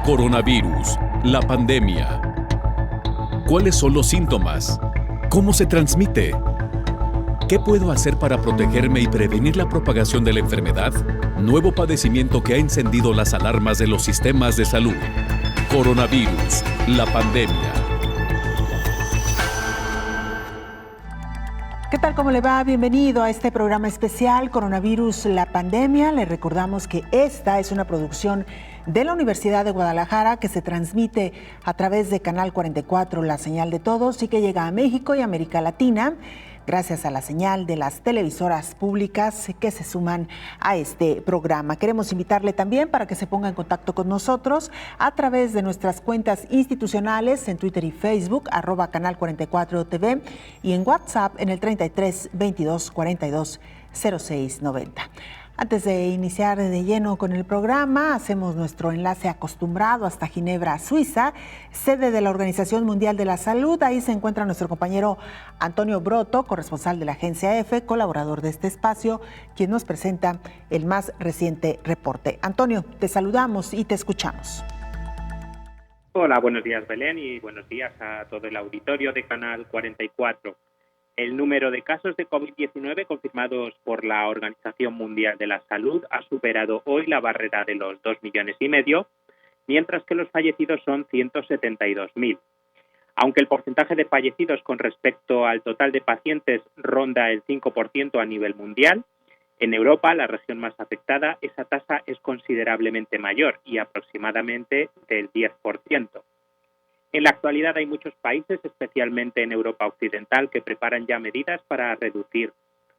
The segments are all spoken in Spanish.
Coronavirus, la pandemia. ¿Cuáles son los síntomas? ¿Cómo se transmite? ¿Qué puedo hacer para protegerme y prevenir la propagación de la enfermedad? Nuevo padecimiento que ha encendido las alarmas de los sistemas de salud. Coronavirus, la pandemia. ¿Qué tal? ¿Cómo le va? Bienvenido a este programa especial Coronavirus, la pandemia. Le recordamos que esta es una producción de la Universidad de Guadalajara que se transmite a través de Canal 44, la señal de todos, y que llega a México y América Latina gracias a la señal de las televisoras públicas que se suman a este programa. Queremos invitarle también para que se ponga en contacto con nosotros a través de nuestras cuentas institucionales en Twitter y Facebook, @Canal 44 TV, y en WhatsApp en el 33 22 42 06 90. Antes de iniciar de lleno con el programa, hacemos nuestro enlace acostumbrado hasta Ginebra, Suiza, sede de la Organización Mundial de la Salud. Ahí se encuentra nuestro compañero Antonio Broto, corresponsal de la Agencia EFE, colaborador de este espacio, quien nos presenta el más reciente reporte. Antonio, te saludamos y te escuchamos. Hola, buenos días Belén y buenos días a todo el auditorio de Canal 44. El número de casos de COVID-19 confirmados por la Organización Mundial de la Salud ha superado hoy la barrera de los 2,5 millones, mientras que los fallecidos son 172.000. Aunque el porcentaje de fallecidos con respecto al total de pacientes ronda el 5% a nivel mundial, en Europa, la región más afectada, esa tasa es considerablemente mayor y aproximadamente del 10%. En la actualidad hay muchos países, especialmente en Europa Occidental, que preparan ya medidas para reducir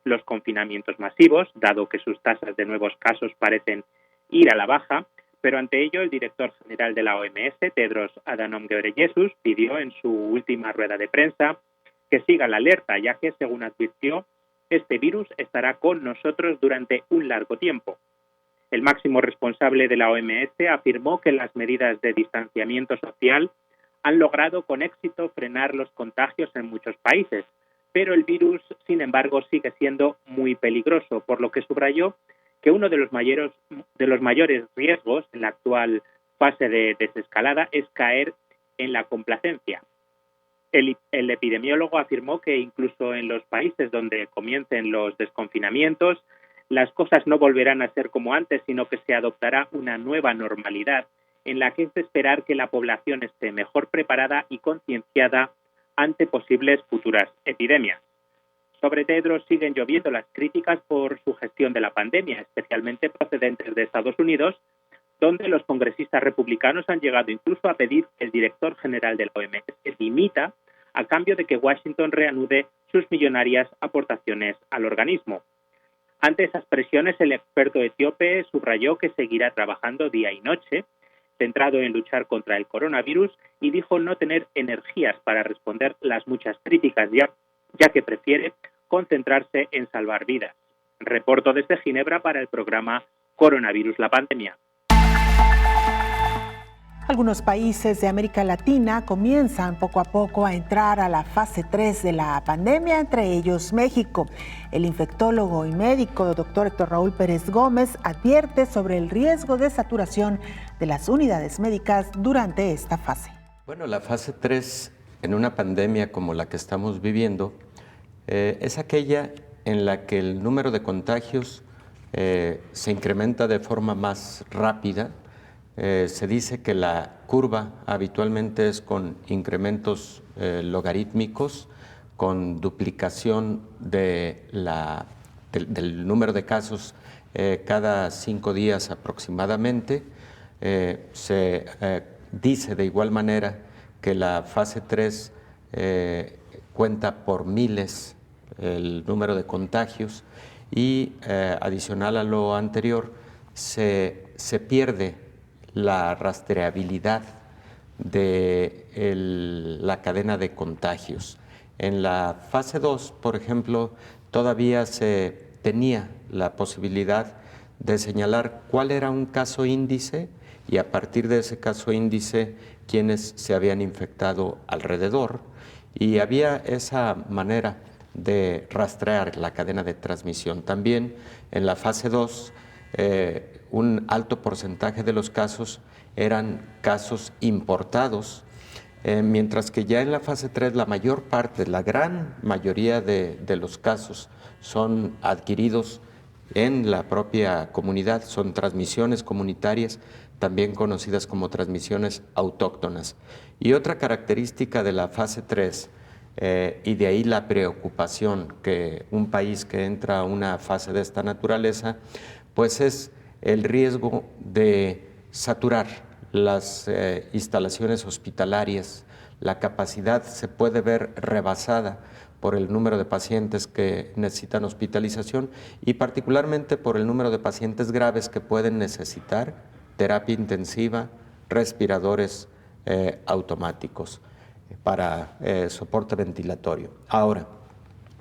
los confinamientos masivos, dado que sus tasas de nuevos casos parecen ir a la baja, pero ante ello el director general de la OMS, Tedros Adhanom Ghebreyesus, pidió en su última rueda de prensa que siga la alerta, ya que, según advirtió, este virus estará con nosotros durante un largo tiempo. El máximo responsable de la OMS afirmó que las medidas de distanciamiento social han logrado con éxito frenar los contagios en muchos países, pero el virus, sin embargo, sigue siendo muy peligroso, por lo que subrayó que uno de los mayores riesgos en la actual fase de desescalada es caer en la complacencia. El epidemiólogo afirmó que incluso en los países donde comiencen los desconfinamientos, las cosas no volverán a ser como antes, sino que se adoptará una nueva normalidad en la que es de esperar que la población esté mejor preparada y concienciada ante posibles futuras epidemias. Sobre Tedros siguen lloviendo las críticas por su gestión de la pandemia, especialmente procedentes de Estados Unidos, donde los congresistas republicanos han llegado incluso a pedir que el director general de la OMS dimita a cambio de que Washington reanude sus millonarias aportaciones al organismo. Ante esas presiones, el experto etíope subrayó que seguirá trabajando día y noche, centrado en luchar contra el coronavirus, y dijo no tener energías para responder las muchas críticas, ya que prefiere concentrarse en salvar vidas. Reporto desde Ginebra para el programa Coronavirus, la pandemia. Algunos países de América Latina comienzan poco a poco a entrar a la fase 3 de la pandemia, entre ellos México. El infectólogo y médico doctor Héctor Raúl Pérez Gómez advierte sobre el riesgo de saturación de las unidades médicas durante esta fase. Bueno, la fase 3 en una pandemia como la que estamos viviendo es aquella en la que el número de contagios se incrementa de forma más rápida. Se dice que la curva habitualmente es con incrementos logarítmicos, con duplicación del número de casos cada 5 días aproximadamente. Se dice de igual manera que la fase 3 cuenta por miles el número de contagios y adicional a lo anterior se pierde la rastreabilidad de la cadena de contagios. En la fase 2, por ejemplo, todavía se tenía la posibilidad de señalar cuál era un caso índice y a partir de ese caso índice quienes se habían infectado alrededor, y había esa manera de rastrear la cadena de transmisión. También en la fase 2 un alto porcentaje de los casos eran casos importados, mientras que ya en la fase 3 la mayor parte, la gran mayoría de los casos son adquiridos en la propia comunidad, son transmisiones comunitarias, también conocidas como transmisiones autóctonas. Y otra característica de la fase 3, y de ahí la preocupación que un país que entra a una fase de esta naturaleza, pues es el riesgo de saturar las instalaciones hospitalarias. La capacidad se puede ver rebasada por el número de pacientes que necesitan hospitalización y particularmente por el número de pacientes graves que pueden necesitar terapia intensiva, respiradores automáticos para soporte ventilatorio. Ahora,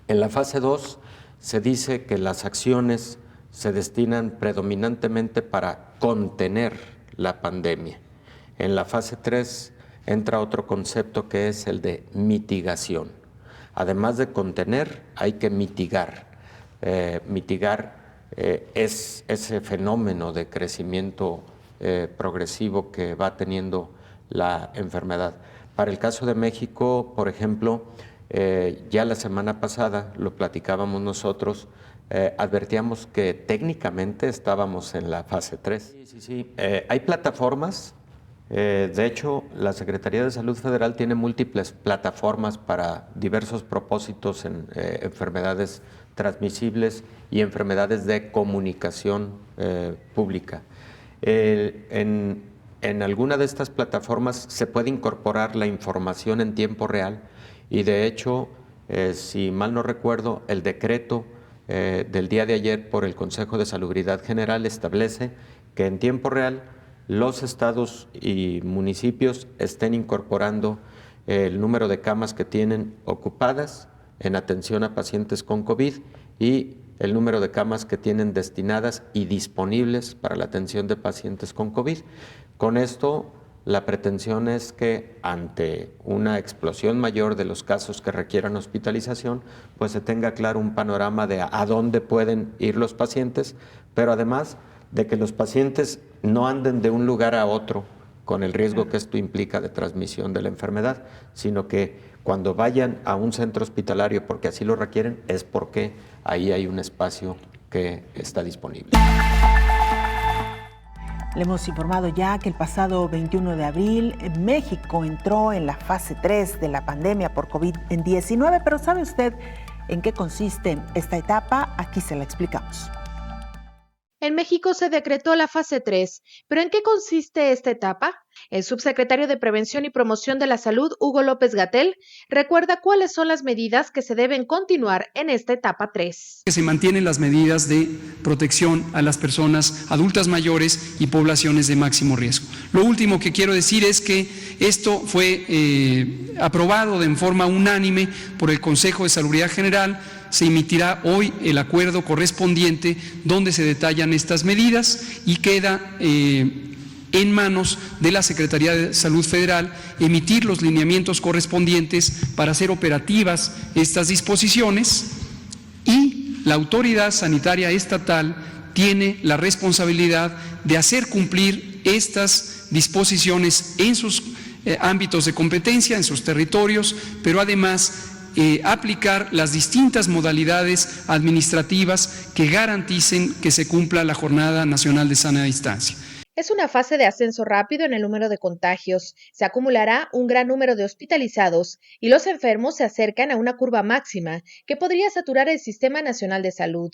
en la fase 2 se dice que las acciones se destinan predominantemente para contener la pandemia. En la fase 3 entra otro concepto que es el de mitigación. Además de contener, hay que mitigar. Mitigar es ese fenómeno de crecimiento progresivo que va teniendo la enfermedad. Para el caso de México, por ejemplo, ya la semana pasada lo platicábamos nosotros, advertíamos que técnicamente estábamos en la fase 3. Sí. Hay plataformas, de hecho, la Secretaría de Salud Federal tiene múltiples plataformas para diversos propósitos en enfermedades transmisibles y enfermedades de comunicación pública. En alguna de estas plataformas se puede incorporar la información en tiempo real y de hecho, si mal no recuerdo, el decreto del día de ayer por el Consejo de Salubridad General establece que en tiempo real los estados y municipios estén incorporando el número de camas que tienen ocupadas en atención a pacientes con COVID y el número de camas que tienen destinadas y disponibles para la atención de pacientes con COVID. Con esto, la pretensión es que ante una explosión mayor de los casos que requieran hospitalización, pues se tenga claro un panorama de a dónde pueden ir los pacientes, pero además de que los pacientes no anden de un lugar a otro con el riesgo que esto implica de transmisión de la enfermedad, sino que cuando vayan a un centro hospitalario porque así lo requieren, es porque ahí hay un espacio que está disponible. Le hemos informado ya que el pasado 21 de abril México entró en la fase 3 de la pandemia por COVID-19, pero ¿sabe usted en qué consiste esta etapa? Aquí se la explicamos. En México se decretó la fase 3, pero ¿en qué consiste esta etapa? El subsecretario de Prevención y Promoción de la Salud, Hugo López-Gatell, recuerda cuáles son las medidas que se deben continuar en esta etapa 3. Se mantienen las medidas de protección a las personas adultas mayores y poblaciones de máximo riesgo. Lo último que quiero decir es que esto fue aprobado en forma unánime por el Consejo de Salubridad General. Se emitirá hoy el acuerdo correspondiente donde se detallan estas medidas y queda en manos de la Secretaría de Salud Federal emitir los lineamientos correspondientes para hacer operativas estas disposiciones y la autoridad sanitaria estatal tiene la responsabilidad de hacer cumplir estas disposiciones en sus ámbitos de competencia, en sus territorios, pero además aplicar las distintas modalidades administrativas que garanticen que se cumpla la Jornada Nacional de Sana Distancia. Es una fase de ascenso rápido en el número de contagios. Se acumulará un gran número de hospitalizados y los enfermos se acercan a una curva máxima que podría saturar el Sistema Nacional de Salud.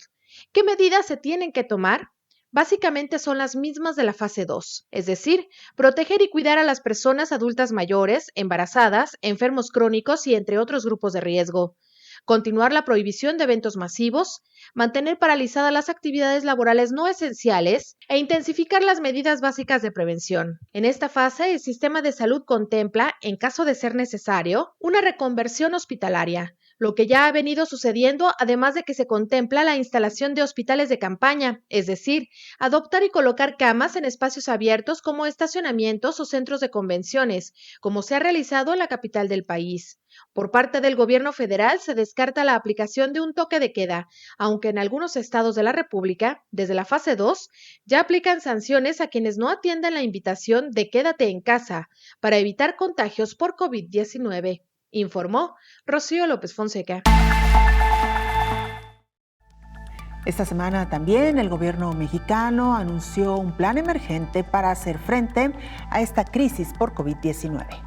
¿Qué medidas se tienen que tomar? Básicamente son las mismas de la fase 2, es decir, proteger y cuidar a las personas adultas mayores, embarazadas, enfermos crónicos y entre otros grupos de riesgo. Continuar la prohibición de eventos masivos, mantener paralizadas las actividades laborales no esenciales e intensificar las medidas básicas de prevención. En esta fase, el sistema de salud contempla, en caso de ser necesario, una reconversión hospitalaria, lo que ya ha venido sucediendo, además de que se contempla la instalación de hospitales de campaña, es decir, adoptar y colocar camas en espacios abiertos como estacionamientos o centros de convenciones, como se ha realizado en la capital del país. Por parte del gobierno federal se descarta la aplicación de un toque de queda, aunque en algunos estados de la República, desde la fase 2, ya aplican sanciones a quienes no atiendan la invitación de quédate en casa para evitar contagios por COVID-19, informó Rocío López Fonseca. Esta semana también el gobierno mexicano anunció un plan emergente para hacer frente a esta crisis por COVID-19.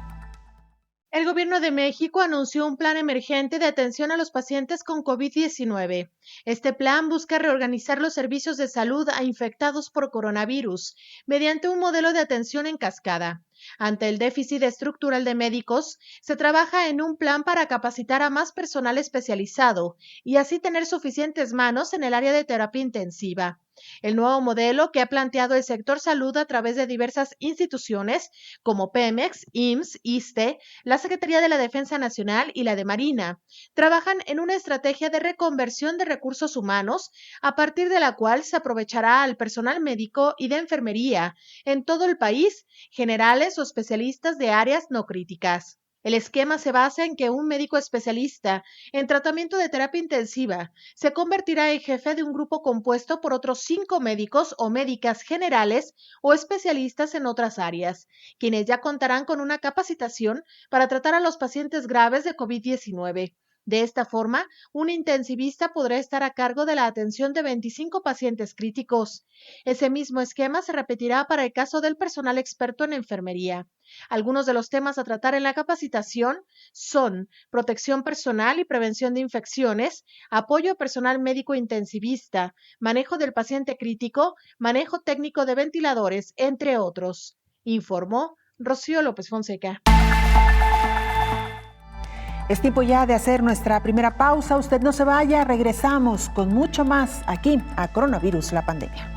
El gobierno de México anunció un plan emergente de atención a los pacientes con COVID-19. Este plan busca reorganizar los servicios de salud a infectados por coronavirus mediante un modelo de atención en cascada. Ante el déficit estructural de médicos, se trabaja en un plan para capacitar a más personal especializado y así tener suficientes manos en el área de terapia intensiva. El nuevo modelo que ha planteado el sector salud a través de diversas instituciones como Pemex, IMSS, ISSSTE, la Secretaría de la Defensa Nacional y la de Marina, trabajan en una estrategia de reconversión de recursos humanos a partir de la cual se aprovechará al personal médico y de enfermería en todo el país, generales o especialistas de áreas no críticas. El esquema se basa en que un médico especialista en tratamiento de terapia intensiva se convertirá en jefe de un grupo compuesto por otros 5 médicos o médicas generales o especialistas en otras áreas, quienes ya contarán con una capacitación para tratar a los pacientes graves de COVID-19. De esta forma, un intensivista podrá estar a cargo de la atención de 25 pacientes críticos. Ese mismo esquema se repetirá para el caso del personal experto en enfermería. Algunos de los temas a tratar en la capacitación son protección personal y prevención de infecciones, apoyo a personal médico intensivista, manejo del paciente crítico, manejo técnico de ventiladores, entre otros, informó Rocío López Fonseca. Es tiempo ya de hacer nuestra primera pausa. Usted no se vaya, regresamos con mucho más aquí a Coronavirus, la pandemia.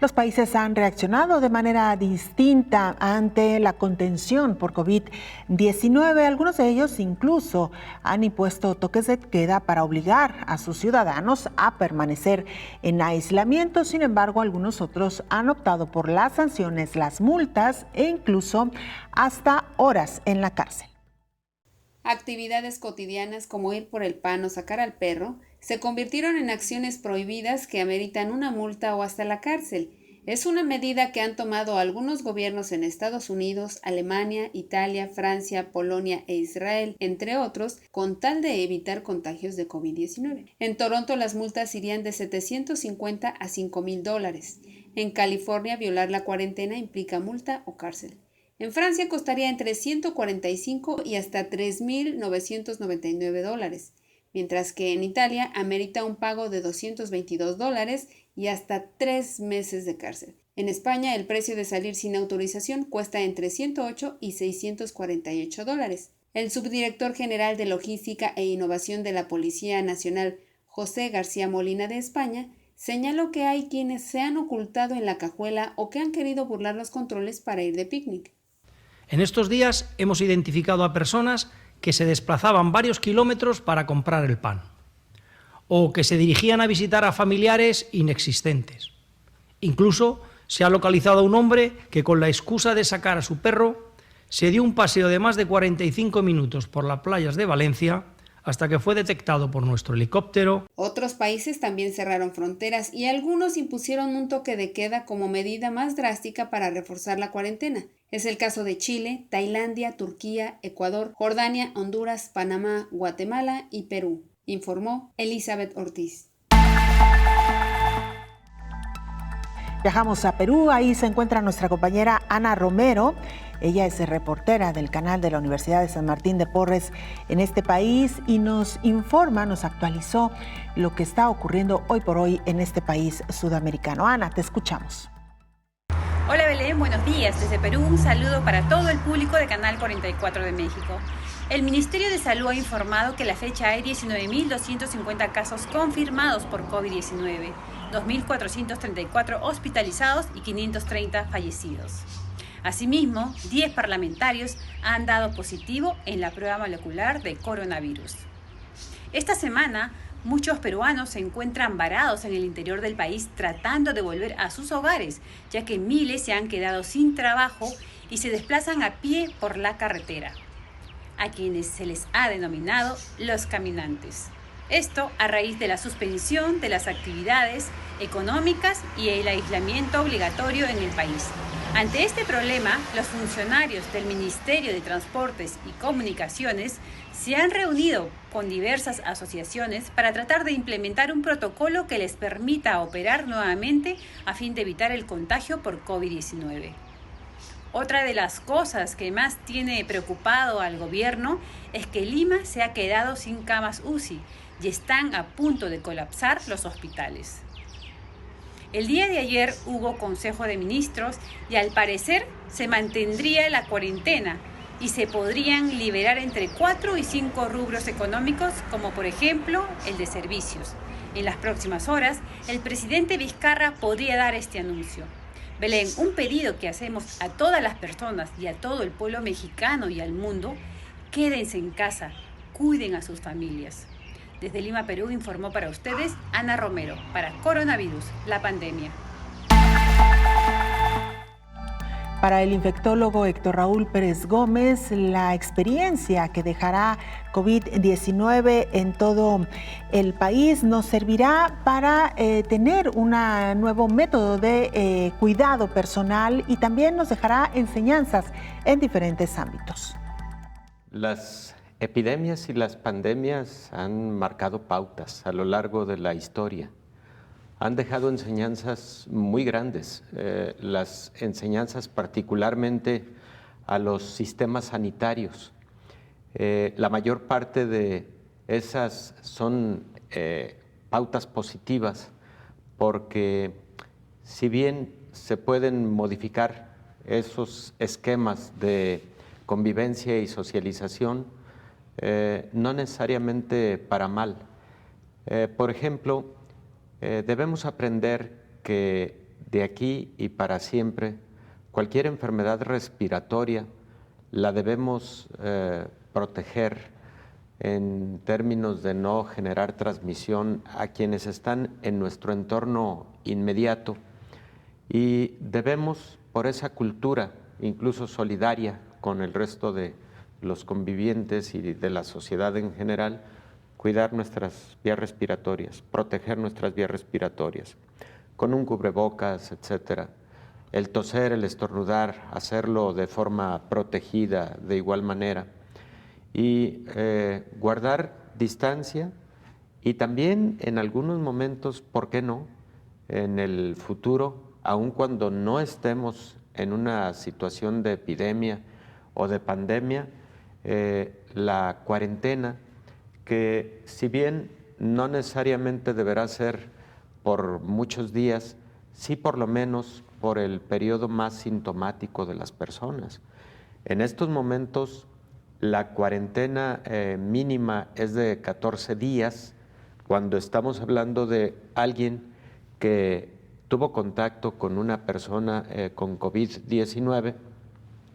Los países han reaccionado de manera distinta ante la contención por COVID-19. Algunos de ellos incluso han impuesto toques de queda para obligar a sus ciudadanos a permanecer en aislamiento. Sin embargo, algunos otros han optado por las sanciones, las multas e incluso hasta horas en la cárcel. Actividades cotidianas como ir por el pan o sacar al perro se convirtieron en acciones prohibidas que ameritan una multa o hasta la cárcel. Es una medida que han tomado algunos gobiernos en Estados Unidos, Alemania, Italia, Francia, Polonia e Israel, entre otros, con tal de evitar contagios de COVID-19. En Toronto las multas irían de $750 a $5,000. En California violar la cuarentena implica multa o cárcel. En Francia costaría entre $145 y hasta $3,999, mientras que en Italia amerita un pago de $222 y hasta 3 meses de cárcel. En España el precio de salir sin autorización cuesta entre $108 y $648. El subdirector general de Logística e Innovación de la Policía Nacional, José García Molina de España, señaló que hay quienes se han ocultado en la cajuela o que han querido burlar los controles para ir de picnic. En estos días hemos identificado a personas que se desplazaban varios kilómetros para comprar el pan, o que se dirigían a visitar a familiares inexistentes. Incluso se ha localizado a un hombre que, con la excusa de sacar a su perro, se dio un paseo de más de 45 minutos por las playas de Valencia hasta que fue detectado por nuestro helicóptero. Otros países también cerraron fronteras y algunos impusieron un toque de queda como medida más drástica para reforzar la cuarentena. Es el caso de Chile, Tailandia, Turquía, Ecuador, Jordania, Honduras, Panamá, Guatemala y Perú, informó Elizabeth Ortiz. Viajamos a Perú, ahí se encuentra nuestra compañera Ana Romero, Ella es reportera del canal de la Universidad de San Martín de Porres en este país y nos informa, nos actualizó lo que está ocurriendo hoy por hoy en este país sudamericano. Ana, te escuchamos. Hola Belén, buenos días. Desde Perú un saludo para todo el público de Canal 44 de México. El Ministerio de Salud ha informado que a la fecha hay 19.250 casos confirmados por COVID-19, 2.434 hospitalizados y 530 fallecidos. Asimismo, 10 parlamentarios han dado positivo en la prueba molecular de coronavirus. Esta semana, muchos peruanos se encuentran varados en el interior del país tratando de volver a sus hogares, ya que miles se han quedado sin trabajo y se desplazan a pie por la carretera, a quienes se les ha denominado los caminantes. Esto a raíz de la suspensión de las actividades económicas y el aislamiento obligatorio en el país. Ante este problema, los funcionarios del Ministerio de Transportes y Comunicaciones se han reunido con diversas asociaciones para tratar de implementar un protocolo que les permita operar nuevamente a fin de evitar el contagio por COVID-19. Otra de las cosas que más tiene preocupado al gobierno es que Lima se ha quedado sin camas UCI y están a punto de colapsar los hospitales. El día de ayer hubo Consejo de Ministros y al parecer se mantendría la cuarentena y se podrían liberar entre 4 y 5 rubros económicos, como por ejemplo el de servicios. En las próximas horas, el presidente Vizcarra podría dar este anuncio. Belén, un pedido que hacemos a todas las personas y a todo el pueblo mexicano y al mundo: quédense en casa, cuiden a sus familias. Desde Lima, Perú, informó para ustedes Ana Romero, para Coronavirus, la pandemia. Para el infectólogo Héctor Raúl Pérez Gómez, la experiencia que dejará COVID-19 en todo el país nos servirá para tener un nuevo método de cuidado personal y también nos dejará enseñanzas en diferentes ámbitos. Las epidemias y las pandemias han marcado pautas a lo largo de la historia. Han dejado enseñanzas muy grandes, las enseñanzas particularmente a los sistemas sanitarios. La mayor parte de esas son pautas positivas porque si bien se pueden modificar esos esquemas de convivencia y socialización, no necesariamente para mal. Por ejemplo, debemos aprender que de aquí y para siempre cualquier enfermedad respiratoria la debemos proteger en términos de no generar transmisión a quienes están en nuestro entorno inmediato y debemos, por esa cultura, incluso solidaria con el resto de los convivientes y de la sociedad en general, cuidar nuestras vías respiratorias, proteger nuestras vías respiratorias, con un cubrebocas, etcétera. El toser, el estornudar, hacerlo de forma protegida de igual manera. Y guardar distancia y también en algunos momentos, ¿por qué no?, en el futuro, aun cuando no estemos en una situación de epidemia o de pandemia, la cuarentena, que si bien no necesariamente deberá ser por muchos días, sí por lo menos por el periodo más sintomático de las personas. En estos momentos la cuarentena mínima es de 14 días cuando estamos hablando de alguien que tuvo contacto con una persona con COVID-19.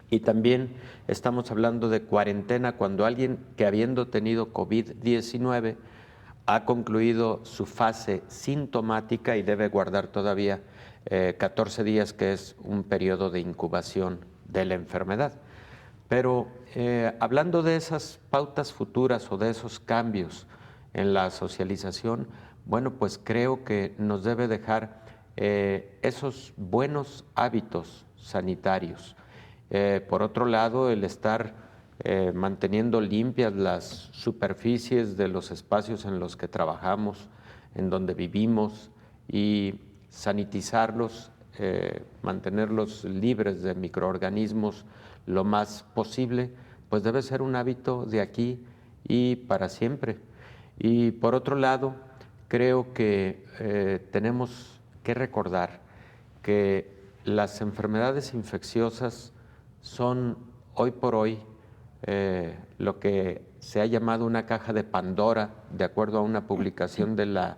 Y también estamos hablando de cuarentena cuando alguien que habiendo tenido COVID-19 ha concluido su fase sintomática y debe guardar todavía 14 días, que es un periodo de incubación de la enfermedad. Pero hablando de esas pautas futuras o de esos cambios en la socialización, bueno, pues creo que nos debe dejar esos buenos hábitos sanitarios. Por otro lado, el estar manteniendo limpias las superficies de los espacios en los que trabajamos, en donde vivimos, y sanitizarlos, mantenerlos libres de microorganismos lo más posible, pues debe ser un hábito de aquí y para siempre. Y por otro lado, creo que tenemos que recordar que las enfermedades infecciosas son hoy por hoy lo que se ha llamado una caja de Pandora, de acuerdo a una publicación de la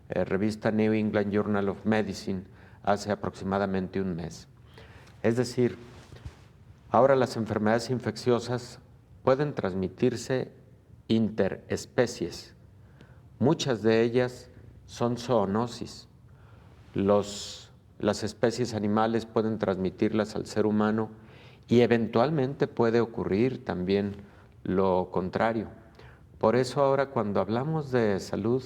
revista New England Journal of Medicine hace aproximadamente un mes. Es decir, ahora las enfermedades infecciosas pueden transmitirse interespecies. Muchas de ellas son zoonosis. Las especies animales pueden transmitirlas al ser humano y eventualmente puede ocurrir también lo contrario. Por eso ahora cuando hablamos de salud,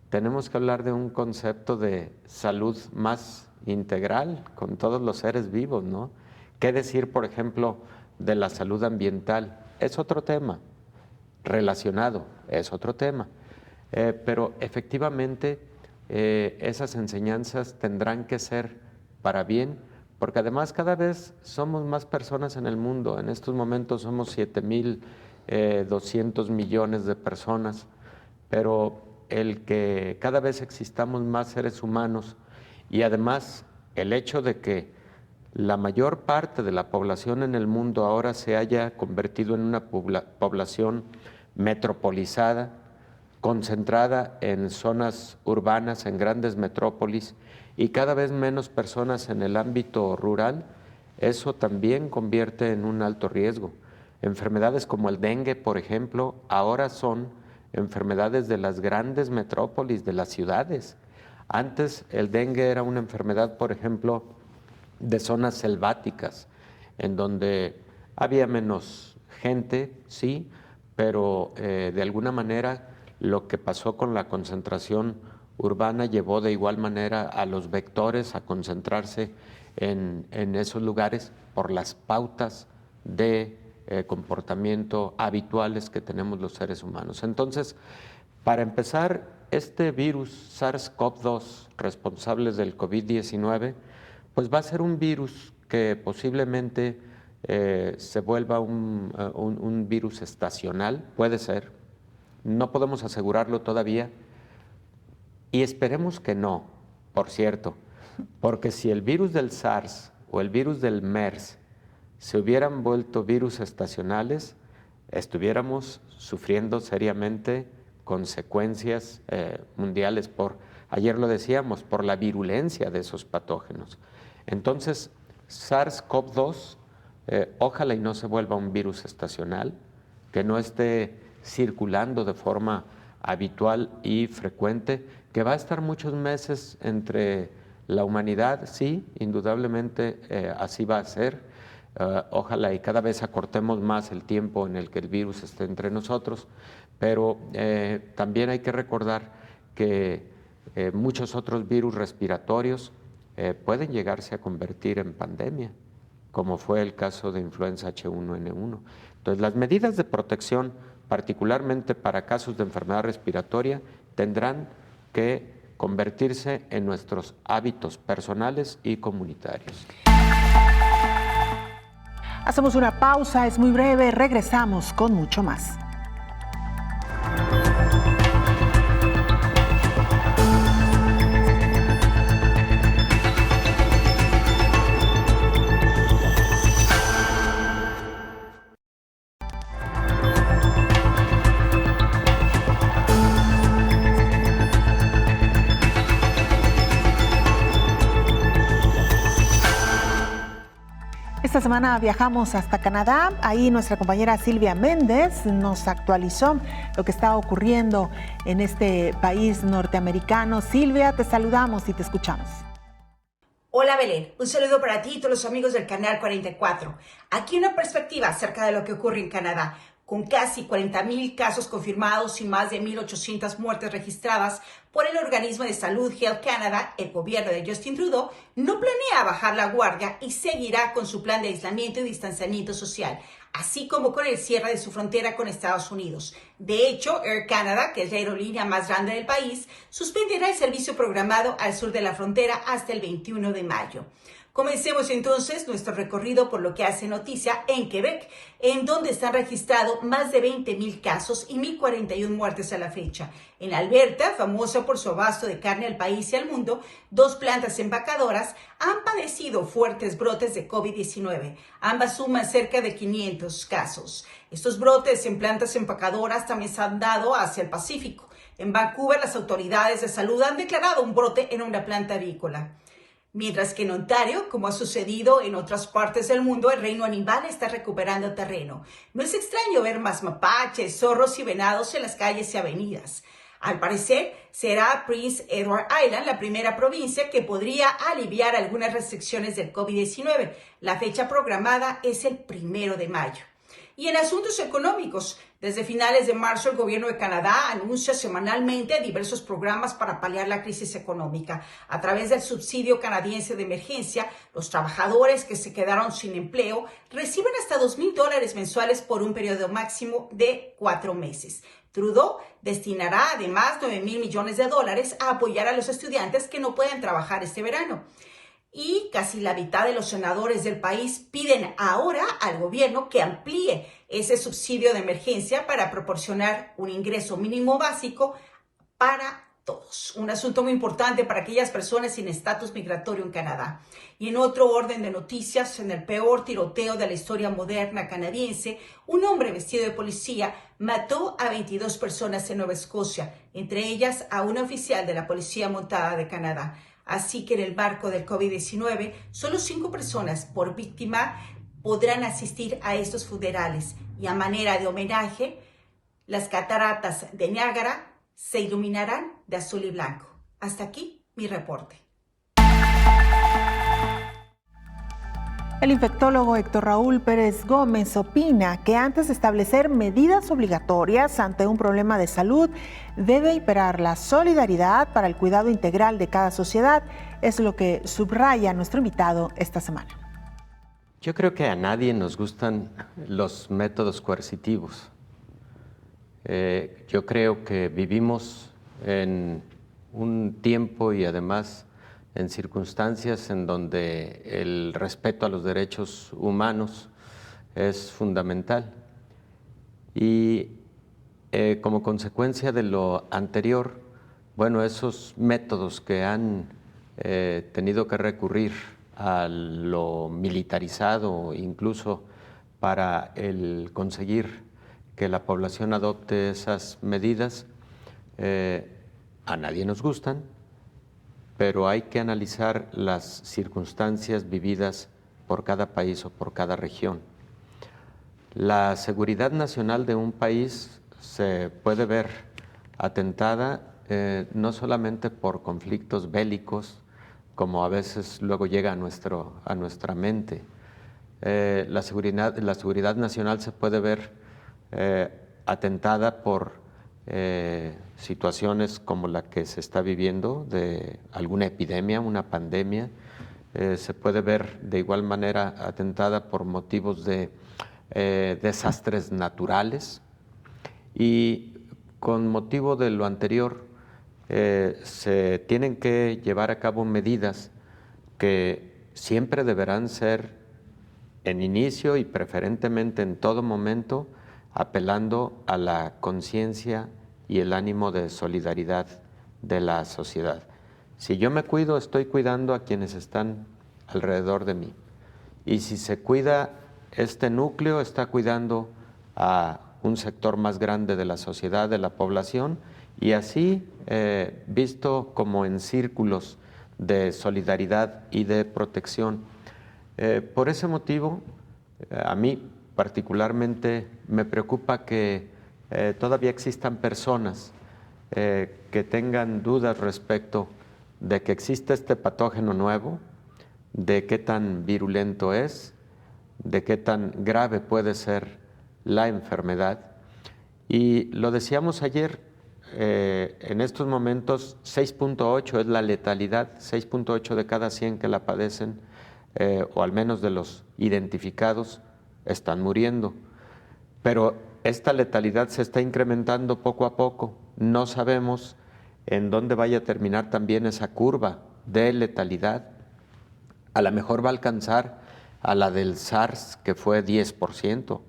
tenemos que hablar de un concepto de salud más integral con todos los seres vivos, ¿no? ¿Qué decir, por ejemplo, de la salud ambiental? Es otro tema, relacionado, es otro tema. Pero efectivamente esas enseñanzas tendrán que ser para bien, porque además cada vez somos más personas en el mundo. En estos momentos somos 7.200 millones de personas, pero el que cada vez existamos más seres humanos y además el hecho de que la mayor parte de la población en el mundo ahora se haya convertido en una población metropolizada, concentrada en zonas urbanas, en grandes metrópolis, y cada vez menos personas en el ámbito rural, eso también convierte en un alto riesgo. Enfermedades como el dengue, por ejemplo, ahora son enfermedades de las grandes metrópolis, de las ciudades. Antes el dengue era una enfermedad, por ejemplo, de zonas selváticas, en donde había menos gente, sí, pero de alguna manera lo que pasó con la concentración urbana llevó de igual manera a los vectores a concentrarse en esos lugares por las pautas de comportamiento habituales que tenemos los seres humanos. Entonces, para empezar, este virus SARS-CoV-2 responsable del COVID-19, pues va a ser un virus que posiblemente se vuelva un virus estacional, puede ser, no podemos asegurarlo todavía, y esperemos que no, por cierto, porque si el virus del SARS o el virus del MERS se hubieran vuelto virus estacionales, estuviéramos sufriendo seriamente consecuencias mundiales ayer lo decíamos, por la virulencia de esos patógenos. Entonces, SARS-CoV-2, ojalá y no se vuelva un virus estacional, que no esté circulando de forma habitual y frecuente, que va a estar muchos meses entre la humanidad, sí, indudablemente así va a ser. Ojalá y cada vez acortemos más el tiempo en el que el virus esté entre nosotros, pero también hay que recordar que muchos otros virus respiratorios pueden llegarse a convertir en pandemia, como fue el caso de influenza H1N1. Entonces, las medidas de protección, particularmente para casos de enfermedad respiratoria, tendrán que convertirse en nuestros hábitos personales y comunitarios. Hacemos una pausa, es muy breve, regresamos con mucho más. Esta semana viajamos hasta Canadá. Ahí nuestra compañera Silvia Méndez nos actualizó lo que está ocurriendo en este país norteamericano. Silvia, te saludamos y te escuchamos. Hola Belén, un saludo para ti y todos los amigos del Canal 44. Aquí una perspectiva acerca de lo que ocurre en Canadá. Con casi 40,000 casos confirmados y más de 1,800 muertes registradas por el organismo de salud Health Canada, el gobierno de Justin Trudeau no planea bajar la guardia y seguirá con su plan de aislamiento y distanciamiento social, así como con el cierre de su frontera con Estados Unidos. De hecho, Air Canada, que es la aerolínea más grande del país, suspenderá el servicio programado al sur de la frontera hasta el 21 de mayo. Comencemos entonces nuestro recorrido por lo que hace noticia en Quebec, en donde están registrados más de 20,000 casos y 1,041 muertes a la fecha. En Alberta, famosa por su abasto de carne al país y al mundo, 2 plantas empacadoras han padecido fuertes brotes de COVID-19. Ambas suman cerca de 500 casos. Estos brotes en plantas empacadoras también se han dado hacia el Pacífico. En Vancouver, las autoridades de salud han declarado un brote en una planta avícola. Mientras que en Ontario, como ha sucedido en otras partes del mundo, el reino animal está recuperando terreno. No es extraño ver más mapaches, zorros y venados en las calles y avenidas. Al parecer, será Prince Edward Island la primera provincia que podría aliviar algunas restricciones del COVID-19. La fecha programada es el 1 de mayo. Y en asuntos económicos, desde finales de marzo el gobierno de Canadá anuncia semanalmente diversos programas para paliar la crisis económica. A través del subsidio canadiense de emergencia, los trabajadores que se quedaron sin empleo reciben hasta $2,000 mensuales por un periodo máximo de 4 meses. Trudeau destinará además $9,000 millones a apoyar a los estudiantes que no pueden trabajar este verano. Y casi la mitad de los senadores del país piden ahora al gobierno que amplíe ese subsidio de emergencia para proporcionar un ingreso mínimo básico para todos. Un asunto muy importante para aquellas personas sin estatus migratorio en Canadá. Y en otro orden de noticias, en el peor tiroteo de la historia moderna canadiense, un hombre vestido de policía mató a 22 personas en Nueva Escocia, entre ellas a un oficial de la Policía Montada de Canadá. Así que en el marco del COVID-19, solo 5 personas por víctima podrán asistir a estos funerales. Y a manera de homenaje, las cataratas de Niágara se iluminarán de azul y blanco. Hasta aquí mi reporte. El infectólogo Héctor Raúl Pérez Gómez opina que antes de establecer medidas obligatorias ante un problema de salud, debe imperar la solidaridad para el cuidado integral de cada sociedad. Es lo que subraya nuestro invitado esta semana. Yo creo que a nadie nos gustan los métodos coercitivos. Yo creo que vivimos en un tiempo y además en circunstancias en donde el respeto a los derechos humanos es fundamental. Y como consecuencia de lo anterior, bueno, esos métodos que han tenido que recurrir a lo militarizado, incluso para el conseguir que la población adopte esas medidas, a nadie nos gustan, pero hay que analizar las circunstancias vividas por cada país o por cada región. La seguridad nacional de un país se puede ver atentada no solamente por conflictos bélicos, como a veces luego llega a nuestra mente. La seguridad nacional se puede ver atentada por situaciones como la que se está viviendo de alguna epidemia, una pandemia. Se puede ver de igual manera atentada por motivos de desastres naturales, y con motivo de lo anterior se tienen que llevar a cabo medidas que siempre deberán ser en inicio y preferentemente en todo momento apelando a la conciencia y el ánimo de solidaridad de la sociedad. Si yo me cuido, estoy cuidando a quienes están alrededor de mí. Y si se cuida este núcleo, está cuidando a un sector más grande de la sociedad, de la población, y así, visto como en círculos de solidaridad y de protección. Por ese motivo, a mí particularmente me preocupa que todavía existan personas que tengan dudas respecto de que existe este patógeno nuevo, de qué tan virulento es, de qué tan grave puede ser la enfermedad. Y lo decíamos ayer, en estos momentos 6.8 es la letalidad, 6.8 de cada 100 que la padecen, o al menos de los identificados, están muriendo. Pero esta letalidad se está incrementando poco a poco. No sabemos en dónde vaya a terminar también esa curva de letalidad. A lo mejor va a alcanzar a la del SARS, que fue 10%.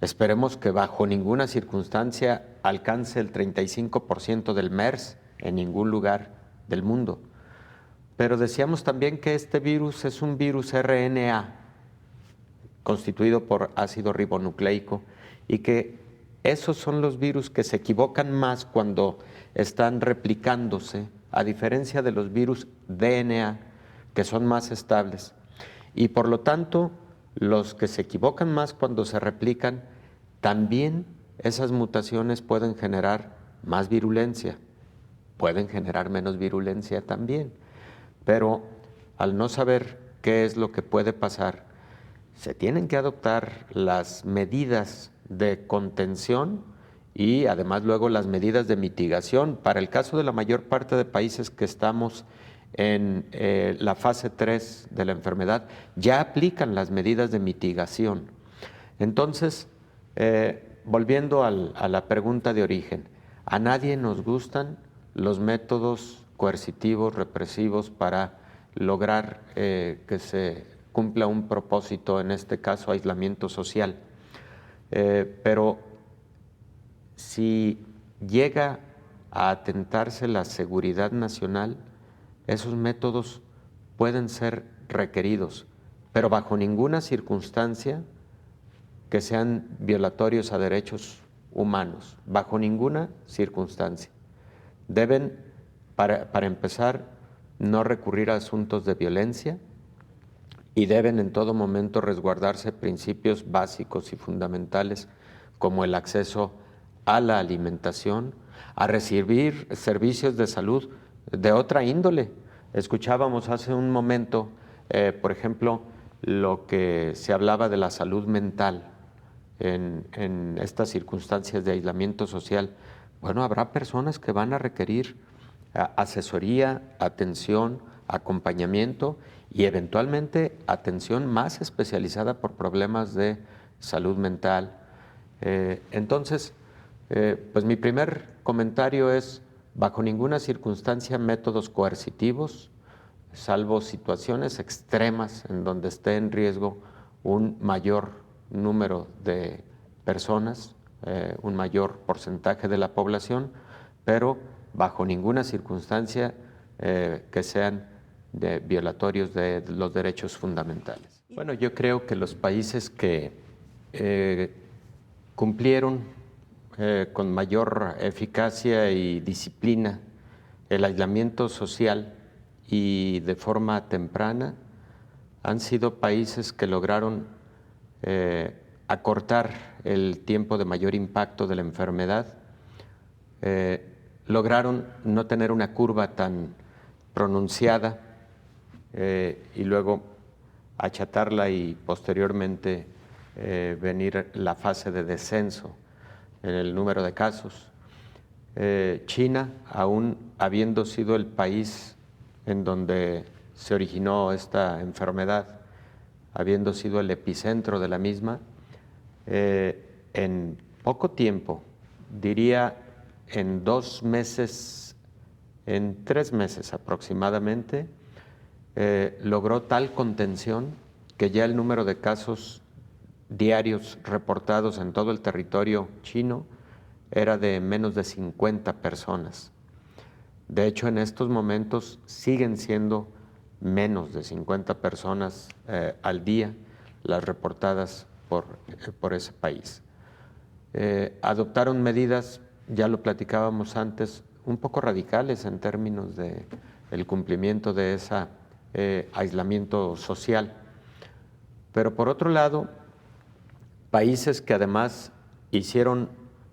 Esperemos que bajo ninguna circunstancia alcance el 35% del MERS en ningún lugar del mundo. Pero decíamos también que este virus es un virus RNA, constituido por ácido ribonucleico, y que esos son los virus que se equivocan más cuando están replicándose, a diferencia de los virus DNA, que son más estables. Y por lo tanto, los que se equivocan más cuando se replican, también esas mutaciones pueden generar más virulencia, pueden generar menos virulencia también. Pero al no saber qué es lo que puede pasar, se tienen que adoptar las medidas de contención y además luego las medidas de mitigación. Para el caso de la mayor parte de países que estamos en la fase 3 de la enfermedad, ya aplican las medidas de mitigación. Entonces, volviendo a la pregunta de origen, a nadie nos gustan los métodos coercitivos, represivos, para lograr que se cumpla un propósito, en este caso aislamiento social. Pero si llega a atentarse la seguridad nacional, esos métodos pueden ser requeridos, pero bajo ninguna circunstancia que sean violatorios a derechos humanos, bajo ninguna circunstancia. Deben, para empezar, no recurrir a asuntos de violencia y deben en todo momento resguardarse principios básicos y fundamentales como el acceso a la alimentación, a recibir servicios de salud de otra índole. Escuchábamos hace un momento, por ejemplo, lo que se hablaba de la salud mental en estas circunstancias de aislamiento social. Bueno, habrá personas que van a requerir asesoría, atención, acompañamiento y eventualmente atención más especializada por problemas de salud mental. Entonces, pues mi primer comentario es: bajo ninguna circunstancia métodos coercitivos, salvo situaciones extremas en donde esté en riesgo un mayor número de personas, un mayor porcentaje de la población, pero bajo ninguna circunstancia que sean violatorios de los derechos fundamentales. Bueno, yo creo que los países que cumplieron con mayor eficacia y disciplina el aislamiento social y de forma temprana han sido países que lograron acortar el tiempo de mayor impacto de la enfermedad, lograron no tener una curva tan pronunciada y luego achatarla y posteriormente venir la fase de descenso en el número de casos. China, aún habiendo sido el país en donde se originó esta enfermedad, habiendo sido el epicentro de la misma, en poco tiempo, diría en 2 meses, en 3 meses aproximadamente, logró tal contención que ya el número de casos diarios reportados en todo el territorio chino era de menos de 50 personas. De hecho, en estos momentos siguen siendo menos de 50 personas al día las reportadas por ese país. Adoptaron medidas, ya lo platicábamos antes, un poco radicales en términos de el cumplimiento de ese aislamiento social. Pero por otro lado, países que además hicieron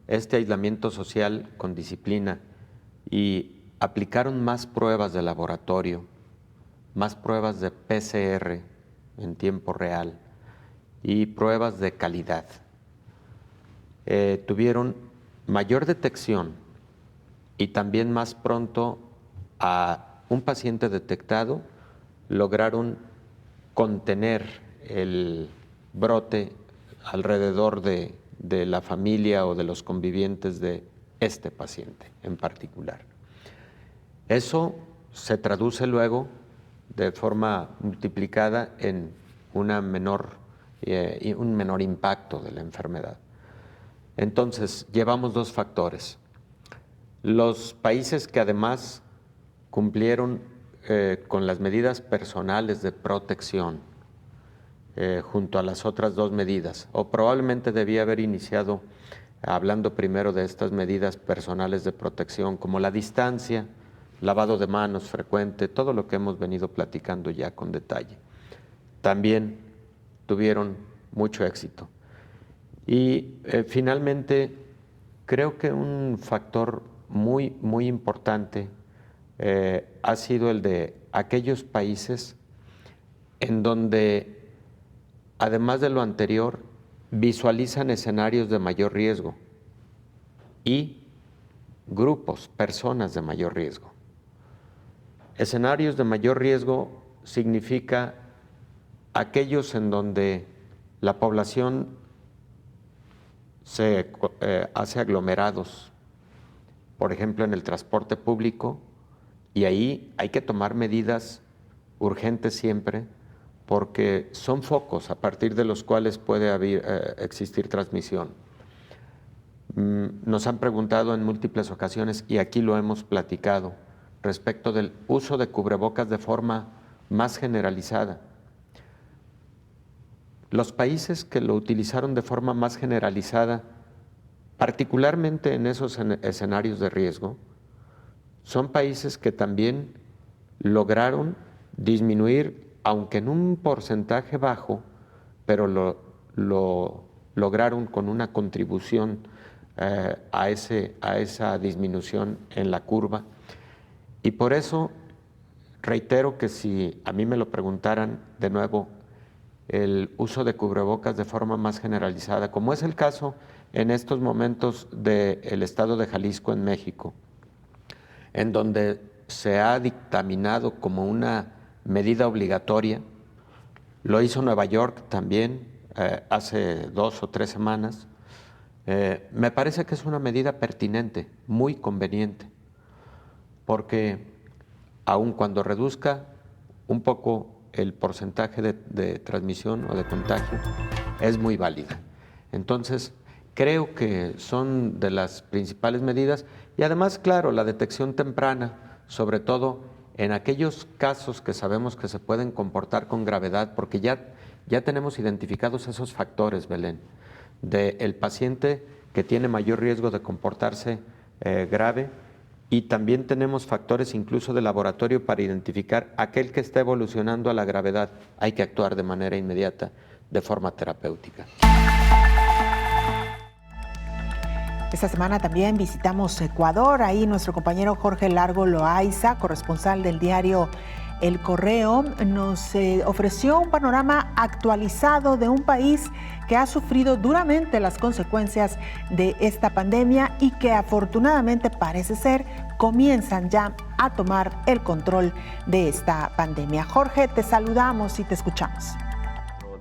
este aislamiento social con disciplina y aplicaron más pruebas de laboratorio, más pruebas de PCR en tiempo real y pruebas de calidad. Tuvieron mayor detección y también más pronto a un paciente detectado lograron contener el brote alrededor de la familia o de los convivientes de este paciente en particular. Eso se traduce luego de forma multiplicada en un menor impacto de la enfermedad. Entonces, llevamos dos factores. Los países que además cumplieron con las medidas personales de protección, junto a las otras dos medidas, o probablemente debía haber iniciado hablando primero de estas medidas personales de protección, como la distancia, lavado de manos frecuente, todo lo que hemos venido platicando ya con detalle. También tuvieron mucho éxito. Y finalmente, creo que un factor muy, muy importante ha sido el de aquellos países en donde, además de lo anterior, visualizan escenarios de mayor riesgo y grupos, personas de mayor riesgo. Escenarios de mayor riesgo significa aquellos en donde la población se hace aglomerados, por ejemplo en el transporte público, y ahí hay que tomar medidas urgentes siempre, porque son focos a partir de los cuales puede existir transmisión. Nos han preguntado en múltiples ocasiones, y aquí lo hemos platicado, respecto del uso de cubrebocas de forma más generalizada. Los países que lo utilizaron de forma más generalizada, particularmente en esos escenarios de riesgo, son países que también lograron disminuir, aunque en un porcentaje bajo, pero lo lograron con una contribución a esa disminución en la curva. Y por eso reitero que si a mí me lo preguntaran de nuevo, el uso de cubrebocas de forma más generalizada, como es el caso en estos momentos del estado de Jalisco en México, en donde se ha dictaminado como una medida obligatoria. Lo hizo Nueva York también hace 2 o 3 semanas. Me parece que es una medida pertinente, muy conveniente, porque aun cuando reduzca un poco el porcentaje de transmisión o de contagio, es muy válida. Entonces, creo que son de las principales medidas, y además, claro, la detección temprana, sobre todo en aquellos casos que sabemos que se pueden comportar con gravedad, porque ya tenemos identificados esos factores, Belén, del paciente que tiene mayor riesgo de comportarse grave, y también tenemos factores incluso de laboratorio para identificar aquel que está evolucionando a la gravedad. Hay que actuar de manera inmediata, de forma terapéutica. Esta semana también visitamos Ecuador. Ahí nuestro compañero Jorge Largo Loaiza, corresponsal del diario El Correo, nos ofreció un panorama actualizado de un país que ha sufrido duramente las consecuencias de esta pandemia y que afortunadamente parece ser comienzan ya a tomar el control de esta pandemia. Jorge, te saludamos y te escuchamos.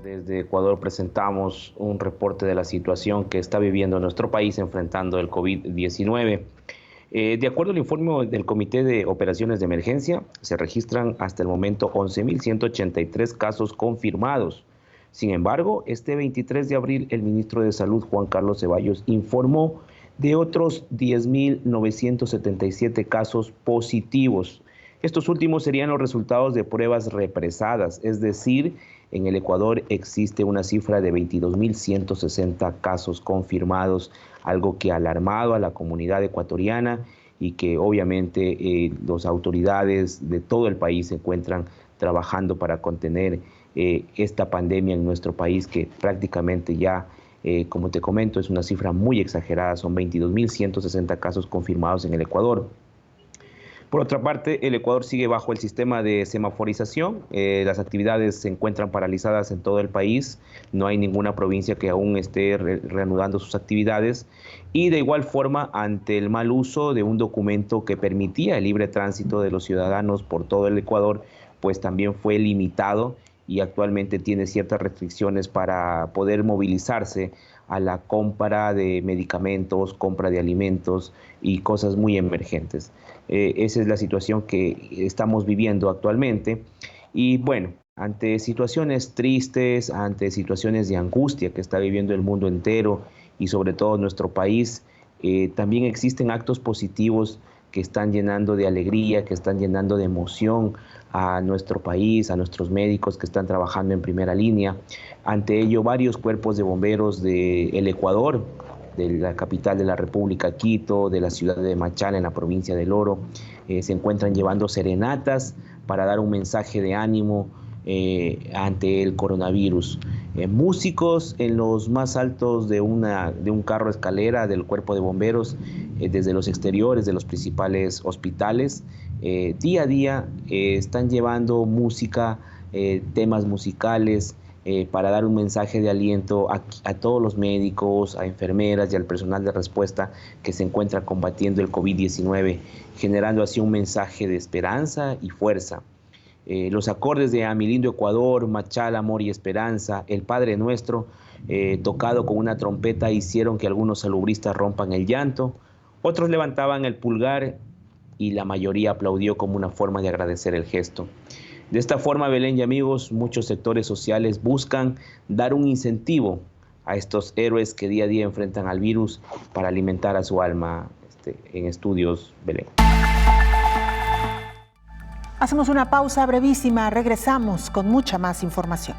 Desde Ecuador presentamos un reporte de la situación que está viviendo nuestro país enfrentando el COVID-19. De acuerdo al informe del Comité de Operaciones de Emergencia, se registran hasta el momento 11.183 casos confirmados. Sin embargo, este 23 de abril, el ministro de Salud, Juan Carlos Ceballos, informó de otros 10.977 casos positivos. Estos últimos serían los resultados de pruebas represadas, es decir, en el Ecuador existe una cifra de 22.160 casos confirmados, algo que ha alarmado a la comunidad ecuatoriana y que obviamente las autoridades de todo el país se encuentran trabajando para contener esta pandemia en nuestro país, que prácticamente ya, como te comento, es una cifra muy exagerada, son 22.160 casos confirmados en el Ecuador. Por otra parte, el Ecuador sigue bajo el sistema de semaforización. Las actividades se encuentran paralizadas en todo el país. No hay ninguna provincia que aún esté reanudando sus actividades. Y de igual forma, ante el mal uso de un documento que permitía el libre tránsito de los ciudadanos por todo el Ecuador, pues también fue limitado y actualmente tiene ciertas restricciones para poder movilizarse a la compra de medicamentos, compra de alimentos y cosas muy emergentes. Esa es la situación que estamos viviendo actualmente Y bueno, ante situaciones tristes, ante situaciones de angustia que está viviendo el mundo entero y sobre todo nuestro país, también existen actos positivos que están llenando de alegría, que están llenando de emoción a nuestro país, a nuestros médicos que están trabajando en primera línea. Ante ello, varios cuerpos de bomberos del Ecuador, de la capital de la República, Quito, de la ciudad de Machala, en la provincia del Oro, se encuentran llevando serenatas para dar un mensaje de ánimo ante el coronavirus. Músicos en los más altos de un carro escalera del cuerpo de bomberos, desde los exteriores de los principales hospitales, día a día están llevando música, temas musicales, para dar un mensaje de aliento a todos los médicos, a enfermeras y al personal de respuesta que se encuentra combatiendo el COVID-19, generando así un mensaje de esperanza y fuerza. Los acordes de A mi lindo Ecuador, Machala, Amor y Esperanza, El Padre Nuestro, tocado con una trompeta, hicieron que algunos salubristas rompan el llanto, otros levantaban el pulgar y la mayoría aplaudió como una forma de agradecer el gesto. De esta forma, Belén y amigos, muchos sectores sociales buscan dar un incentivo a estos héroes que día a día enfrentan al virus para alimentar a su alma. En estudios, Belén. Hacemos una pausa brevísima, regresamos con mucha más información.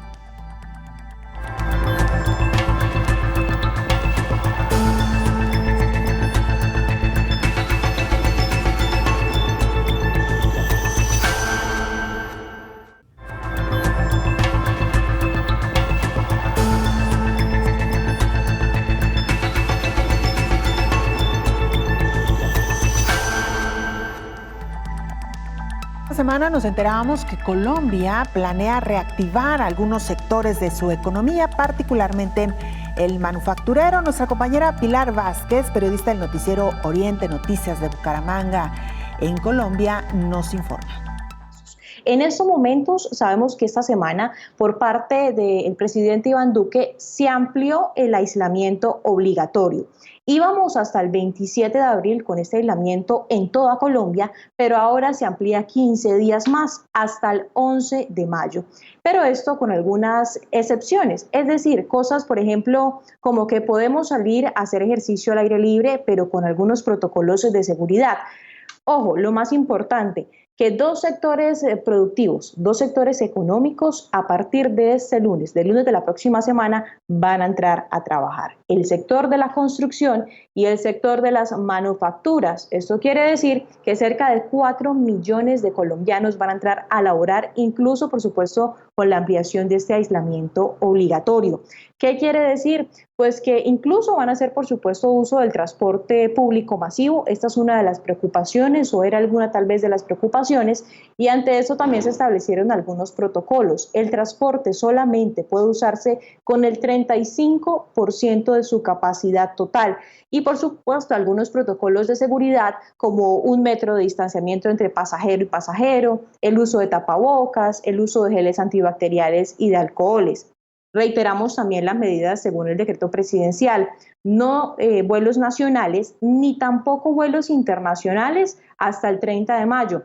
Esta semana nos enterábamos que Colombia planea reactivar algunos sectores de su economía, particularmente el manufacturero. Nuestra compañera Pilar Vázquez, periodista del noticiero Oriente Noticias de Bucaramanga, en Colombia, nos informa. En estos momentos sabemos que esta semana por parte del presidente Iván Duque se amplió el aislamiento obligatorio. Íbamos hasta el 27 de abril con este aislamiento en toda Colombia, pero ahora se amplía 15 días más, hasta el 11 de mayo. Pero esto con algunas excepciones, es decir, cosas, por ejemplo, como que podemos salir a hacer ejercicio al aire libre, pero con algunos protocolos de seguridad. Ojo, lo más importante, que dos sectores productivos, dos sectores económicos, a partir de este lunes, del lunes de la próxima semana, van a entrar a trabajar. El sector de la construcción y el sector de las manufacturas. Esto quiere decir que cerca de 4 millones de colombianos van a entrar a laborar, incluso, por supuesto, con la ampliación de este aislamiento obligatorio. ¿Qué quiere decir? Pues que incluso van a hacer, por supuesto, uso del transporte público masivo. Esta es una de las preocupaciones, o era alguna tal vez de las preocupaciones, y ante eso también se establecieron algunos protocolos. El transporte solamente puede usarse con el 35% de su capacidad total. Y por supuesto algunos protocolos de seguridad como 1 metro de distanciamiento entre pasajero y pasajero, el uso de tapabocas, el uso de geles antibacteriales y de alcoholes. Reiteramos también las medidas según el decreto presidencial, no vuelos nacionales ni tampoco vuelos internacionales hasta el 30 de mayo.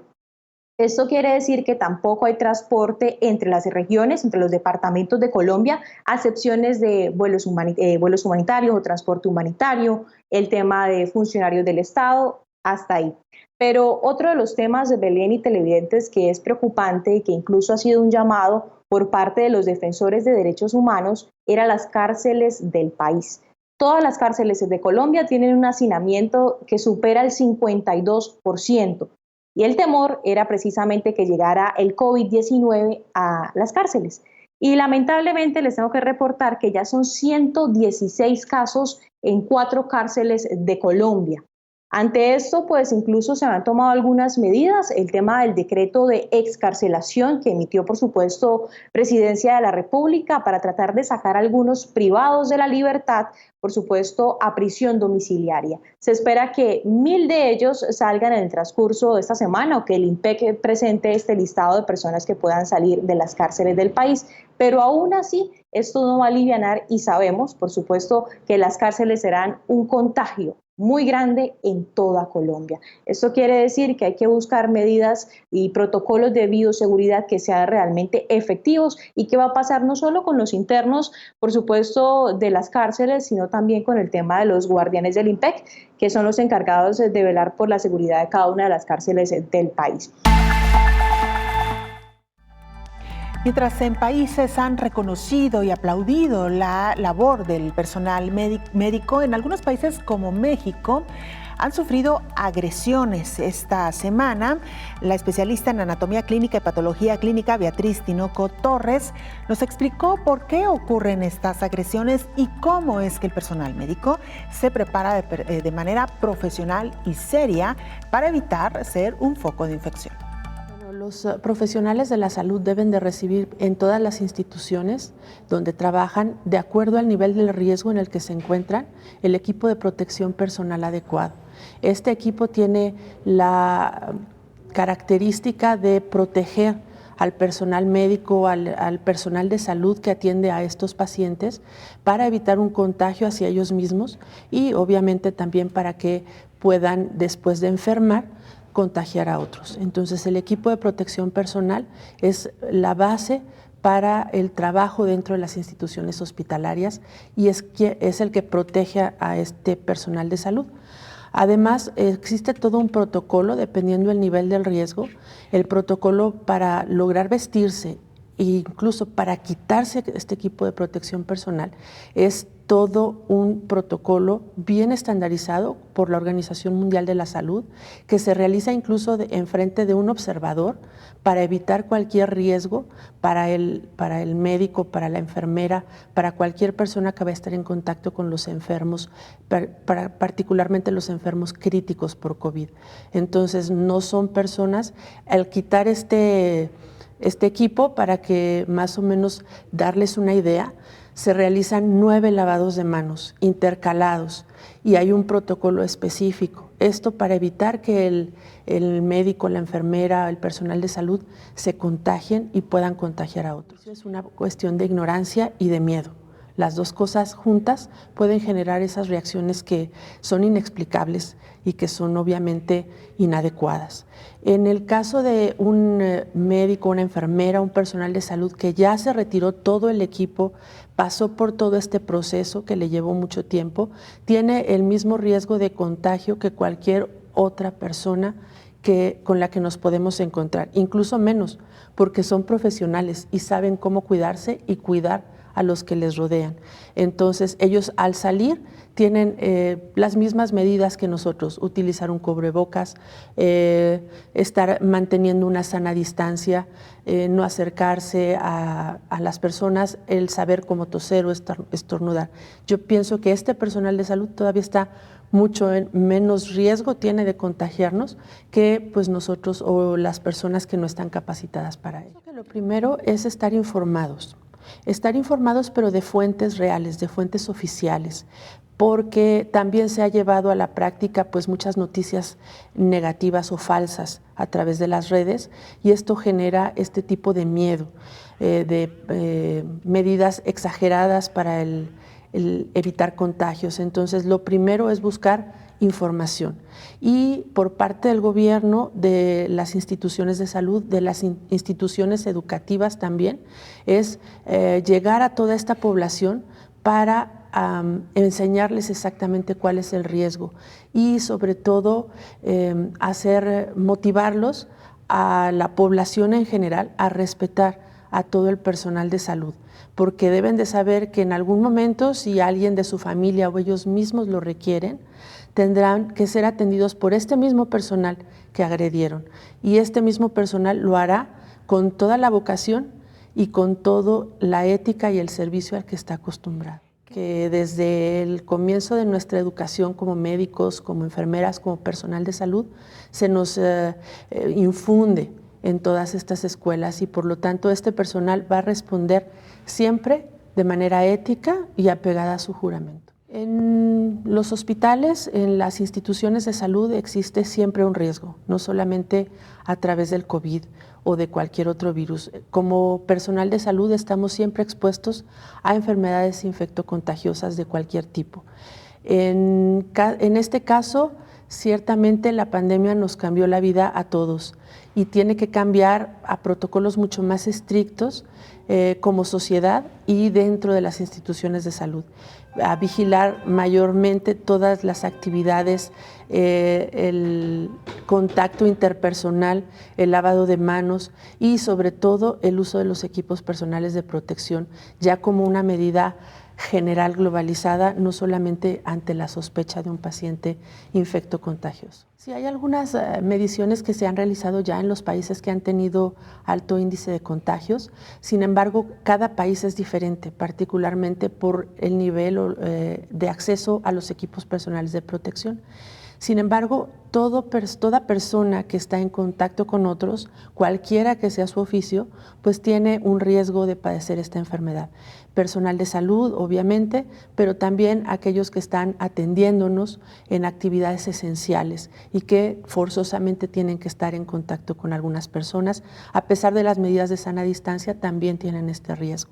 Esto quiere decir que tampoco hay transporte entre las regiones, entre los departamentos de Colombia, a excepciones de vuelos humanitarios o transporte humanitario, el tema de funcionarios del Estado, hasta ahí. Pero otro de los temas de Belén y televidentes que es preocupante y que incluso ha sido un llamado por parte de los defensores de derechos humanos era las cárceles del país. Todas las cárceles de Colombia tienen un hacinamiento que supera el 52%. Y el temor era precisamente que llegara el COVID-19 a las cárceles. Y lamentablemente les tengo que reportar que ya son 116 casos en 4 cárceles de Colombia. Ante esto, pues incluso se han tomado algunas medidas, el tema del decreto de excarcelación que emitió, por supuesto, Presidencia de la República para tratar de sacar a algunos privados de la libertad, por supuesto, a prisión domiciliaria. Se espera que 1.000 de ellos salgan en el transcurso de esta semana o que el INPEC presente este listado de personas que puedan salir de las cárceles del país, pero aún así esto no va a alivianar y sabemos, por supuesto, que las cárceles serán un contagio muy grande en toda Colombia. Esto quiere decir que hay que buscar medidas y protocolos de bioseguridad que sean realmente efectivos. ¿Y qué va a pasar no solo con los internos, por supuesto, de las cárceles, sino también con el tema de los guardianes del IMPEC, que son los encargados de velar por la seguridad de cada una de las cárceles del país? Mientras en países han reconocido y aplaudido la labor del personal médico, en algunos países como México han sufrido agresiones. Esta semana, la especialista en anatomía clínica y patología clínica Beatriz Tinoco Torres nos explicó por qué ocurren estas agresiones y cómo es que el personal médico se prepara de manera profesional y seria para evitar ser un foco de infección. Los profesionales de la salud deben de recibir en todas las instituciones donde trabajan, de acuerdo al nivel del riesgo en el que se encuentran, el equipo de protección personal adecuado. Este equipo tiene la característica de proteger al personal médico, al personal de salud que atiende a estos pacientes para evitar un contagio hacia ellos mismos y obviamente también para que puedan, después de enfermar, contagiar a otros. Entonces, el equipo de protección personal es la base para el trabajo dentro de las instituciones hospitalarias y es el que protege a este personal de salud. Además, existe todo un protocolo, dependiendo del nivel del riesgo, el protocolo para lograr vestirse e incluso para quitarse este equipo de protección personal es todo un protocolo bien estandarizado por la Organización Mundial de la Salud, que se realiza incluso enfrente de un observador para evitar cualquier riesgo para el médico, para la enfermera, para cualquier persona que va a estar en contacto con los enfermos, particularmente los enfermos críticos por COVID. Entonces, no son personas, al quitar este equipo, para que más o menos darles una idea, se realizan 9 lavados de manos intercalados y hay un protocolo específico. Esto para evitar que el médico, la enfermera, el personal de salud se contagien y puedan contagiar a otros. Es una cuestión de ignorancia y de miedo. Las dos cosas juntas pueden generar esas reacciones que son inexplicables y que son obviamente inadecuadas. En el caso de un médico, una enfermera, un personal de salud que ya se retiró todo el equipo, pasó por todo este proceso que le llevó mucho tiempo, tiene el mismo riesgo de contagio que cualquier otra persona con la que nos podemos encontrar, incluso menos, porque son profesionales y saben cómo cuidarse y cuidar a los que les rodean. Entonces, ellos al salir tienen las mismas medidas que nosotros, utilizar un cubrebocas, estar manteniendo una sana distancia, no acercarse a las personas, el saber cómo toser o estornudar. Yo pienso que este personal de salud todavía está mucho menos riesgo tiene de contagiarnos que pues nosotros o las personas que no están capacitadas para ello. Lo primero es estar informados pero de fuentes reales, de fuentes oficiales, porque también se ha llevado a la práctica pues muchas noticias negativas o falsas a través de las redes y esto genera este tipo de miedo, de medidas exageradas para el evitar contagios. Entonces, lo primero es buscar información y por parte del gobierno, de las instituciones de salud, de las instituciones educativas también, es llegar a toda esta población para enseñarles exactamente cuál es el riesgo y sobre todo motivarlos a la población en general a respetar a todo el personal de salud, porque deben de saber que en algún momento, si alguien de su familia o ellos mismos lo requieren, tendrán que ser atendidos por este mismo personal que agredieron. Y este mismo personal lo hará con toda la vocación y con toda la ética y el servicio al que está acostumbrado. Que desde el comienzo de nuestra educación como médicos, como enfermeras, como personal de salud, se nos infunde en todas estas escuelas y por lo tanto este personal va a responder siempre de manera ética y apegada a su juramento. En los hospitales, en las instituciones de salud existe siempre un riesgo, no solamente a través del COVID o de cualquier otro virus. Como personal de salud estamos siempre expuestos a enfermedades infectocontagiosas de cualquier tipo. En este caso, ciertamente la pandemia nos cambió la vida a todos y tiene que cambiar a protocolos mucho más estrictos como sociedad y dentro de las instituciones de salud, a vigilar mayormente todas las actividades, el contacto interpersonal, el lavado de manos y sobre todo el uso de los equipos personales de protección, ya como una medida general globalizada, no solamente ante la sospecha de un paciente infectocontagioso. Sí, hay algunas mediciones que se han realizado ya en los países que han tenido alto índice de contagios. Sin embargo, cada país es diferente, particularmente por el nivel de acceso a los equipos personales de protección. Sin embargo, toda persona que está en contacto con otros, cualquiera que sea su oficio, pues tiene un riesgo de padecer esta enfermedad. Personal de salud, obviamente, pero también aquellos que están atendiéndonos en actividades esenciales y que forzosamente tienen que estar en contacto con algunas personas, a pesar de las medidas de sana distancia, también tienen este riesgo.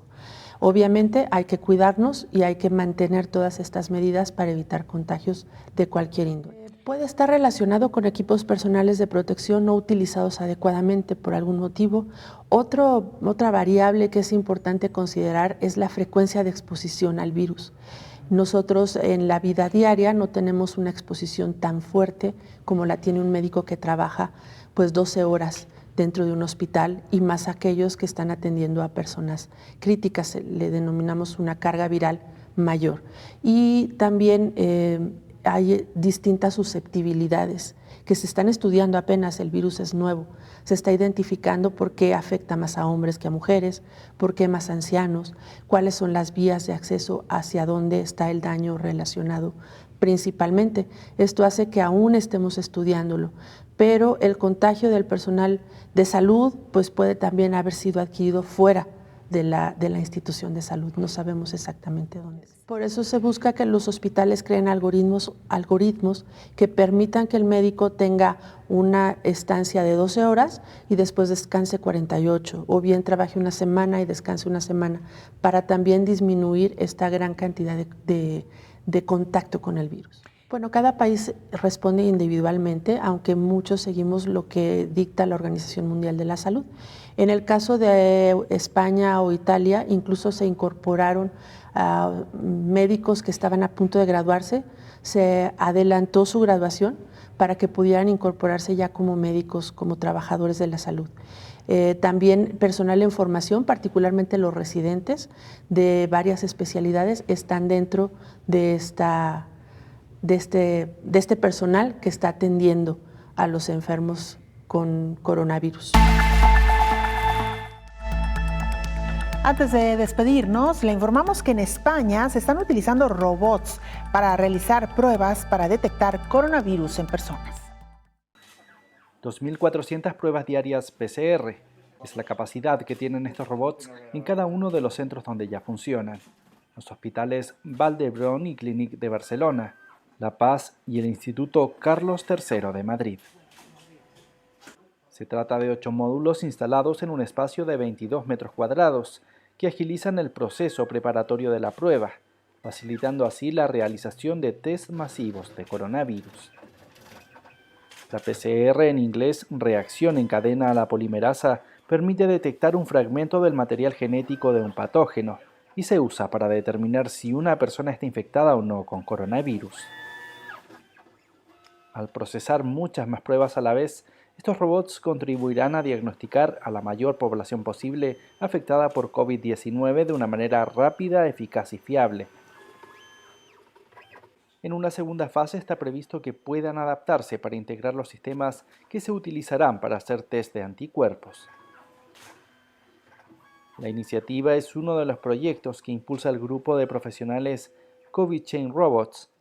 Obviamente hay que cuidarnos y hay que mantener todas estas medidas para evitar contagios de cualquier índole. Puede estar relacionado con equipos personales de protección no utilizados adecuadamente por algún motivo. Otra variable que es importante considerar es la frecuencia de exposición al virus. Nosotros en la vida diaria no tenemos una exposición tan fuerte como la tiene un médico que trabaja pues 12 horas dentro de un hospital y más aquellos que están atendiendo a personas críticas, le denominamos una carga viral mayor. Y también hay distintas susceptibilidades que se están estudiando apenas, el virus es nuevo, se está identificando por qué afecta más a hombres que a mujeres, por qué más ancianos, cuáles son las vías de acceso, hacia dónde está el daño relacionado principalmente. Esto hace que aún estemos estudiándolo, pero el contagio del personal de salud pues puede también haber sido adquirido fuera de la institución de salud, no sabemos exactamente dónde. Por eso se busca que los hospitales creen algoritmos que permitan que el médico tenga una estancia de 12 horas y después descanse 48, o bien trabaje una semana y descanse una semana, para también disminuir esta gran cantidad de contacto con el virus. Bueno, cada país responde individualmente, aunque muchos seguimos lo que dicta la Organización Mundial de la Salud. En el caso de España o Italia, incluso se incorporaron médicos que estaban a punto de graduarse, se adelantó su graduación para que pudieran incorporarse ya como médicos, como trabajadores de la salud. También personal en formación, particularmente los residentes de varias especialidades, están dentro de este personal que está atendiendo a los enfermos con coronavirus. Antes de despedirnos, le informamos que en España se están utilizando robots para realizar pruebas para detectar coronavirus en personas. 2.400 pruebas diarias PCR es la capacidad que tienen estos robots en cada uno de los centros donde ya funcionan. Los hospitales Vall d'Hebron y Clínic de Barcelona, La Paz y el Instituto Carlos III de Madrid. Se trata de 8 módulos instalados en un espacio de 22 metros cuadrados que agilizan el proceso preparatorio de la prueba, facilitando así la realización de test masivos de coronavirus. La PCR, en inglés reacción en cadena a la polimerasa, permite detectar un fragmento del material genético de un patógeno y se usa para determinar si una persona está infectada o no con coronavirus. Al procesar muchas más pruebas a la vez, estos robots contribuirán a diagnosticar a la mayor población posible afectada por COVID-19 de una manera rápida, eficaz y fiable. En una segunda fase está previsto que puedan adaptarse para integrar los sistemas que se utilizarán para hacer test de anticuerpos. La iniciativa es uno de los proyectos que impulsa el grupo de profesionales COVID Chain Robots.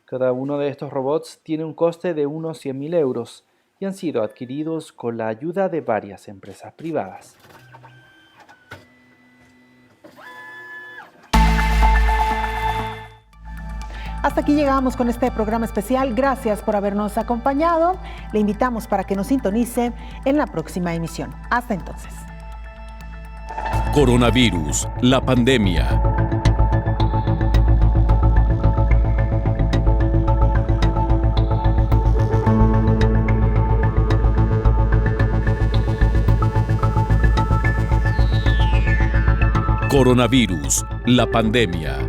Cada uno de estos robots tiene un coste de unos 100.000 euros y han sido adquiridos con la ayuda de varias empresas privadas. Hasta aquí llegamos con este programa especial. Gracias por habernos acompañado. Le invitamos para que nos sintonice en la próxima emisión. Hasta entonces. Coronavirus, la pandemia. Coronavirus, la pandemia.